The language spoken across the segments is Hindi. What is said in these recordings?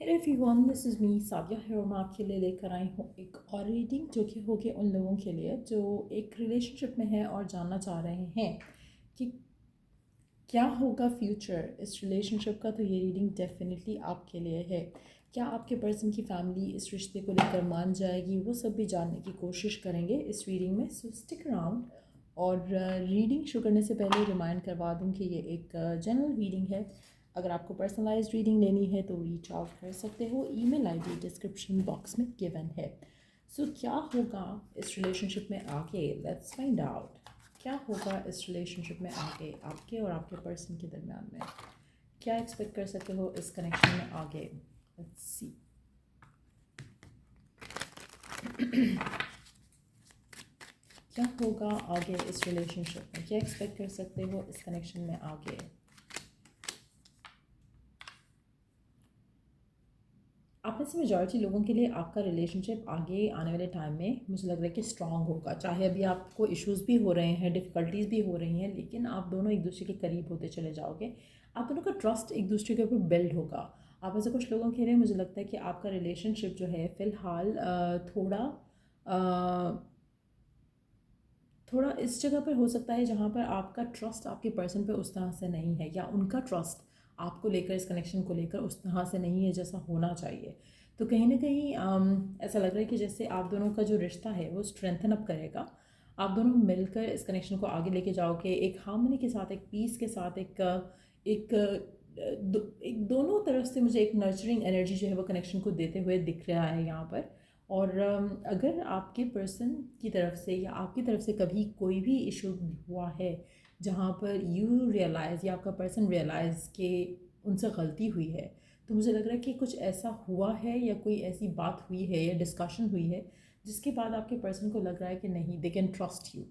Hey everyone, this is me साविया है और मैं आपके लिए लेकर आई हूँ एक और रीडिंग जो कि होगी उन लोगों के लिए जो एक रिलेशनशिप में है और जानना चाह रहे हैं कि क्या होगा फ्यूचर इस रिलेशनशिप का। तो ये रीडिंग डेफिनेटली आपके लिए है। क्या आपके पर्सन की फैमिली इस रिश्ते को लेकर मान जाएगी, वो सब भी जानने की कोशिश करेंगे इस रीडिंग में। सो स्टिक अराउंड। और रीडिंग शुरू करने से पहले रिमाइंड करवा दूँ कि ये एक जनरल रीडिंग है। अगर आपको पर्सनलाइज्ड रीडिंग लेनी है तो रीच आउट कर सकते हो। ईमेल आईडी डिस्क्रिप्शन बॉक्स में गिवन है। सो क्या होगा इस रिलेशनशिप में आगे, लेट्स फाइंड आउट। क्या होगा इस रिलेशनशिप में आगे आपके और आपके पर्सन के दरमियान में। क्या एक्सपेक्ट कर सकते हो इस कनेक्शन में आगे। Let's see. क्या होगा आगे इस रिलेशनशिप में, क्या एक्सपेक्ट कर सकते हो इस कनेक्शन में आगे। आप में से मेजॉरिटी लोगों के लिए आपका रिलेशनशिप आगे आने वाले टाइम में मुझे लग रहा है कि स्ट्रांग होगा। चाहे अभी आपको इश्यूज़ भी हो रहे हैं, डिफ़िकल्टीज़ भी हो रही हैं, लेकिन आप दोनों एक दूसरे के करीब होते चले जाओगे। आप दोनों का ट्रस्ट एक दूसरे के ऊपर बिल्ड होगा। आप में से कुछ लोगों के लिए मुझे लगता है कि आपका रिलेशनशिप जो है फ़िलहाल थोड़ा इस जगह पर हो सकता है जहाँ पर आपका ट्रस्ट आपके पर्सन पे उस तरह से नहीं है, या उनका ट्रस्ट आपको लेकर, इस कनेक्शन को लेकर उस तरह से नहीं है जैसा होना चाहिए। तो कहीं ना कहीं ऐसा लग रहा है कि जैसे आप दोनों का जो रिश्ता है वो स्ट्रेंथन अप करेगा। आप दोनों मिलकर इस कनेक्शन को आगे लेके जाओगे एक हार्मनी के साथ, एक पीस के साथ, एक एक दोनों तरफ से मुझे एक नर्चरिंग एनर्जी जो है वो कनेक्शन को देते हुए दिख रहा है यहाँ पर। और अगर आपके पर्सन की तरफ से या आपकी तरफ से कभी कोई भी इशू हुआ है जहाँ पर यू रियलाइज़ या आपका पर्सन रियलाइज़ कि उनसे गलती हुई है, तो मुझे लग रहा है कि कुछ ऐसा हुआ है या कोई ऐसी बात हुई है या डिस्कशन हुई है जिसके बाद आपके पर्सन को लग रहा है कि नहीं, दे कैन ट्रस्ट यू।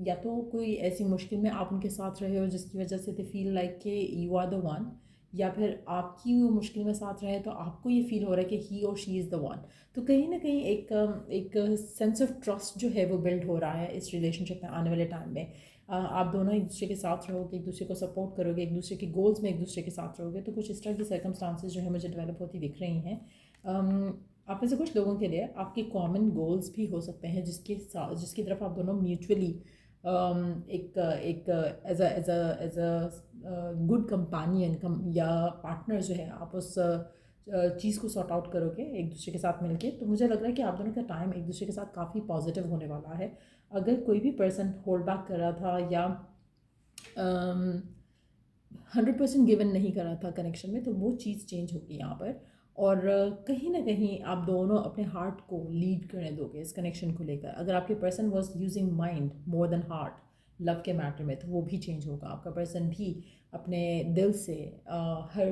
या तो कोई ऐसी मुश्किल में आप उनके साथ रहे हो जिसकी वजह से दे फील लाइक कि यू आर द वन, या फिर आपकी वो मुश्किल में साथ रहे तो आपको ये फील हो रहा है कि ही और शी इज़ द वन। तो कहीं ना कहीं एक सेंस ऑफ ट्रस्ट जो है वो बिल्ड हो रहा है इस रिलेशनशिप में आने वाले टाइम में। आप दोनों एक दूसरे के साथ रहोगे, एक दूसरे को सपोर्ट करोगे, एक दूसरे के गोल्स में एक दूसरे के साथ रहोगे। तो कुछ इस तरह की सर्कमस्टांसेस जो है मुझे डेवलप होती दिख रही हैं। आप में से कुछ लोगों के लिए आपके कॉमन गोल्स भी हो सकते हैं जिसकी तरफ आप दोनों म्यूचुअली एक एक एज अ गुड कंपेनियन या पार्टनर जो है आप उस चीज़ को सॉर्ट आउट करोगे एक दूसरे के साथ मिलके। तो मुझे लग रहा है कि आप दोनों का टाइम एक दूसरे के साथ काफ़ी पॉजिटिव होने वाला है। अगर कोई भी पर्सन होल्ड बैक कर रहा था या 100% गिवन नहीं कर रहा था कनेक्शन में, तो वो चीज़ चेंज होगी यहाँ पर। और कहीं ना कहीं आप दोनों अपने हार्ट को लीड करने दोगे इस कनेक्शन को लेकर। अगर आपके person was using mind more than heart love के मैटर में, तो वो भी चेंज होगा। आपका पर्सन भी अपने दिल से हर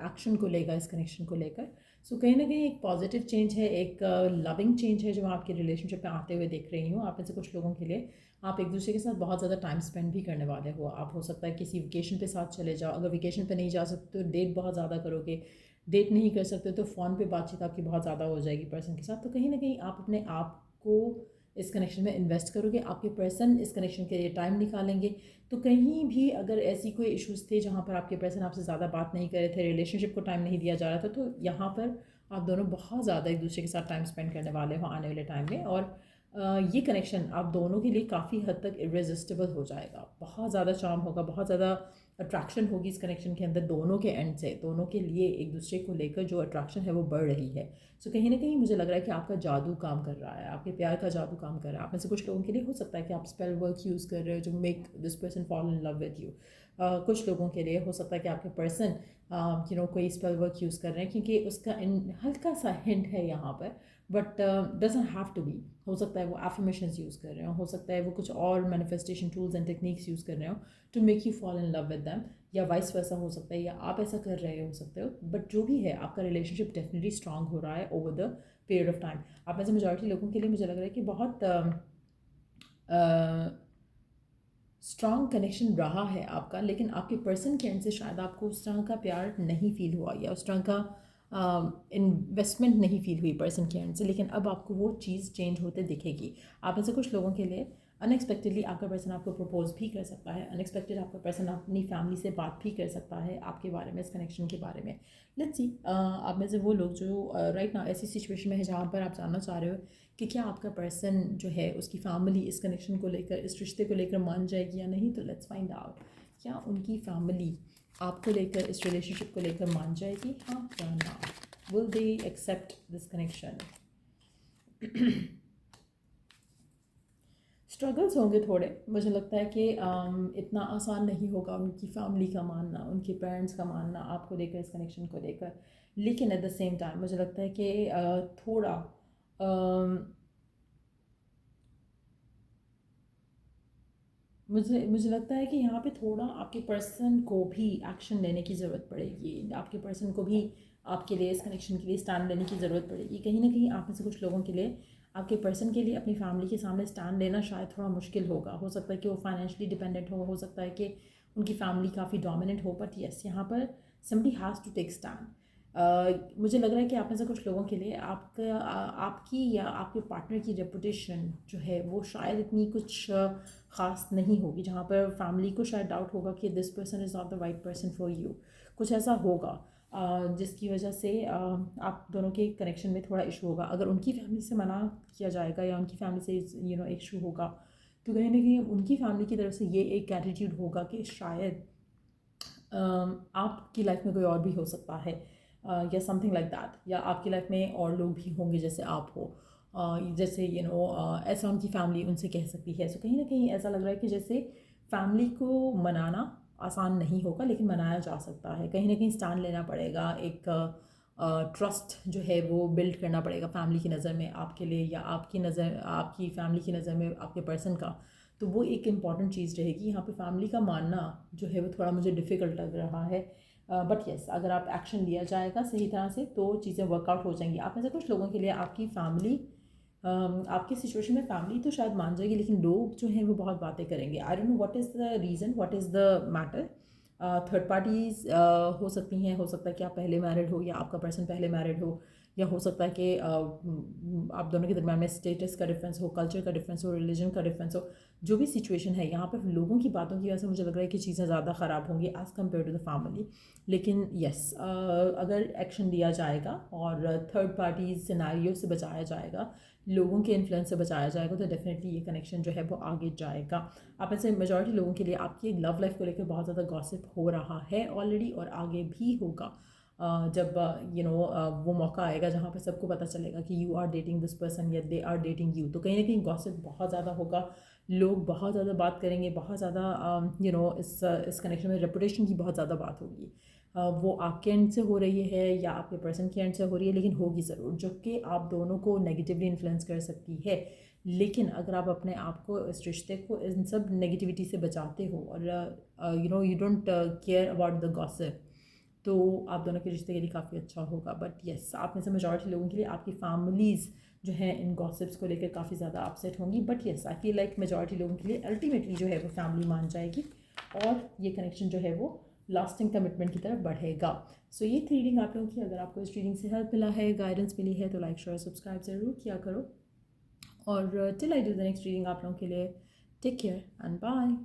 एक्शन को लेगा इस कनेक्शन को लेकर। सो कहीं ना कहीं एक पॉजिटिव चेंज है, एक लविंग चेंज है जो मैं आपके रिलेशनशिप में आते हुए देख रही हूँ। आप में से कुछ लोगों के लिए आप एक दूसरे के साथ बहुत ज़्यादा टाइम स्पेंड भी करने वाले हो। आप हो सकता है किसी वेकेशन पे साथ चले जाओ। अगर वेकेशन पे नहीं जा सकते तो डेट बहुत ज़्यादा करोगे। डेट नहीं कर सकते तो फ़ोन पे बातचीत आपकी बहुत ज़्यादा हो जाएगी पर्सन के साथ। तो कहीं ना कहीं आप अपने आप को इस कनेक्शन में इन्वेस्ट करोगे, आपके पर्सन इस कनेक्शन के लिए टाइम निकालेंगे। तो कहीं भी अगर ऐसी कोई इश्यूज़ थे जहाँ पर आपके पर्सन आपसे ज़्यादा बात नहीं कर रहे थे, रिलेशनशिप को टाइम नहीं दिया जा रहा था, तो यहाँ पर आप दोनों बहुत ज़्यादा एक दूसरे के साथ टाइम स्पेंड करने वाले हो आने वाले टाइम में। और ये कनेक्शन आप दोनों के लिए काफ़ी हद तक इरेजिस्टिबल हो जाएगा। बहुत ज़्यादा चार्म होगा, बहुत ज़्यादा अट्रैक्शन होगी इस कनेक्शन के अंदर। दोनों के एंड से दोनों के लिए एक दूसरे को लेकर जो अट्रैक्शन है वो बढ़ रही है। सो कहीं ना कहीं मुझे लग रहा है कि आपका जादू काम कर रहा है, आपके प्यार का जादू काम कर रहा है। आप में से कुछ लोगों के लिए हो सकता है कि आप स्पेल वर्क यूज़ कर रहे हो जो make this person fall in love with you. कुछ लोगों के लिए हो सकता है कि आपके पर्सन कोई स्पेल वर्क यूज़ कर रहे हैं, क्योंकि उसका हल्का सा हिंट है यहाँ पर, but doesn't have to be. हो सकता है वो एफर्मेशंस यूज़ कर रहे हो सकता है वो कुछ और manifestation tools and techniques use कर रहे हो to make you fall in love with them, या वाइस वैसा हो सकता है, या आप ऐसा कर रहे हो सकते हो। बट जो भी है, आपका रिलेशनशिप डेफिनेटली स्ट्रांग हो रहा है over the period of time. आप में से मेजॉरिटी लोगों के लिए मुझे लग रहा है कि बहुत स्ट्रॉन्ग कनेक्शन रहा है आपका, लेकिन आपके पर्सन के एंड से शायद आपको उस तरह का प्यार नहीं फील हुआ या उस तरह का इन्वेस्टमेंट नहीं फील हुई पर्सन के एंड से। लेकिन अब आपको वो चीज़ चेंज होते दिखेगी। आप में से कुछ लोगों के लिए अनएक्सपेक्टेडली आपका पर्सन आपको प्रपोज भी कर सकता है, अनएक्सपेक्टेड आपका पर्सन अपनी फैमिली से बात भी कर सकता है आपके बारे में, इस कनेक्शन के बारे में। लेट्स सी आप में से वो लोग जो राइट नाउ ऐसी सिचुएशन में है जहाँ पर आप जानना चाह रहे हो कि क्या आपका पर्सन जो है, उसकी फैमिली इस कनेक्शन को लेकर, इस रिश्ते को लेकर मान जाएगी या नहीं। तो लेट्स फाइंड आउट, क्या उनकी फैमिली आपको लेकर, इस रिलेशनशिप को लेकर मान जाएगी, हाँ या ना। Will they accept this connection. Struggles होंगे थोड़े, मुझे लगता है कि इतना आसान नहीं होगा उनकी फैमिली का मानना, उनके पेरेंट्स का मानना आपको लेकर, इस कनेक्शन को लेकर। लेकिन एट द सेम टाइम मुझे लगता है कि थोड़ा मुझे लगता है कि यहाँ पे थोड़ा आपके पर्सन को भी एक्शन लेने की ज़रूरत पड़ेगी, आपके पर्सन को भी आपके लिए, इस कनेक्शन के लिए स्टैंड लेने की ज़रूरत पड़ेगी। कहीं ना कहीं आप में से कुछ लोगों के लिए, आपके पर्सन के लिए अपनी फैमिली के सामने स्टैंड लेना शायद थोड़ा मुश्किल होगा। हो सकता है कि वो फाइनेंशियली डिपेंडेंट हो सकता है कि उनकी फैमिली काफ़ी डोमिनेंट हो, बट येस, यहाँ पर somebody has to take stand. मुझे लग रहा है कि आप में से कुछ लोगों के लिए आपकी या आपके पार्टनर की रेपुटेशन जो है वो शायद इतनी कुछ ख़ास नहीं होगी, जहाँ पर फैमिली को शायद डाउट होगा कि this person is not the right person for you. कुछ ऐसा होगा जिसकी वजह से आप दोनों के कनेक्शन में थोड़ा इशू होगा। अगर उनकी फैमिली से मना किया जाएगा या उनकी फैमिली से इशू होगा, तो कहीं ना कहीं उनकी फैमिली की तरफ से ये एक एटीट्यूड होगा कि शायद आपकी लाइफ में कोई और भी हो सकता है, या समथिंग लाइक दैट, या आपकी लाइफ में और लोग भी होंगे जैसे आप हो, जैसे ऐसा उनकी फैमिली उनसे कह सकती है। सो कहीं ना कहीं ऐसा लग रहा है कि जैसे फैमिली को मनाना आसान नहीं होगा, लेकिन मनाया जा सकता है। कहीं ना कहीं स्टैंड लेना पड़ेगा, एक ट्रस्ट जो है वो बिल्ड करना पड़ेगा फैमिली की नज़र में आपके लिए, या आपकी नज़र, आपकी फैमिली की नज़र में आपके पर्सन का। तो वो एक इम्पॉर्टेंट चीज़ रहेगी यहाँ पे। फैमिली का मानना जो है वो थोड़ा मुझे डिफ़िकल्ट लग रहा है, बट येस, अगर आप एक्शन लिया जाएगा सही तरह से तो चीज़ें वर्कआउट हो जाएंगी। आप में से कुछ लोगों के लिए आपकी फैमिली, आपकी सिचुएशन में फैमिली तो शायद मान जाएगी, लेकिन लोग जो हैं वो बहुत बातें करेंगे। I don't know what is the reason, what is the matter. Third parties हो सकती हैं, हो सकता है कि आप पहले मैरिड हो या आपका पर्सन पहले मैरिड हो, या हो सकता है कि आप दोनों के दरम्यान में स्टेटस का डिफरेंस हो, कल्चर का डिफरेंस हो, रिलीजन का डिफरेंस हो। जो भी सिचुएशन है, यहाँ पर लोगों की बातों की वजह से मुझे लग रहा है कि चीज़ें ज़्यादा ख़राब होंगी as compare to the family. लेकिन येस, अगर एक्शन लिया जाएगा और थर्ड पार्टी सिनेरियो से बचाया जाएगा, लोगों के इन्फ्लुएंस से बचाया जाएगा, तो डेफिनेटली ये कनेक्शन जो है वो आगे जाएगा। आप ऐसे मेजॉरिटी लोगों के लिए आपकी लव लाइफ को लेकर बहुत ज़्यादा गॉसिप हो रहा है ऑलरेडी, और आगे भी होगा। जब वो मौका आएगा जहाँ पर सबको पता चलेगा कि you are dating this person या दे आर डेटिंग यू, तो कहीं ना कहीं गॉसिप बहुत ज़्यादा होगा, लोग बहुत ज़्यादा बात करेंगे, बहुत ज़्यादा इस कनेक्शन में रेपुटेशन की बहुत ज़्यादा बात होगी। वो आपके एंड से हो रही है या आपके पर्सन के एंड से हो रही है, लेकिन होगी ज़रूर, जो कि आप दोनों को नेगेटिवली इन्फ्लुएंस कर सकती है। लेकिन अगर आप अपने आप को, इस रिश्ते को इन सब नेगेटिविटी से बचाते हो और you don't care about the gossip, तो आप दोनों के रिश्ते के लिए काफ़ी अच्छा होगा। बट येस, आप में से मेजॉरिटी लोगों के लिए आपकी फैमिलीज़ जो है इन गॉसिप्स को लेकर काफ़ी ज़्यादा अपसेट होंगी। But yes, I feel like majority लोगों के लिए अल्टीमेटली जो है वो फैमिली मान जाएगी, और ये कनेक्शन जो है वो लास्टिंग कमिटमेंट की तरफ बढ़ेगा। सो ये थी रीडिंग आप लोगों की। अगर आपको इस रीडिंग से हेल्प मिला है, गाइडेंस मिली है, तो लाइक शेयर सब्सक्राइब ज़रूर किया करो। और till I do the next reading आप लोगों के लिए टेक केयर एंड बाय।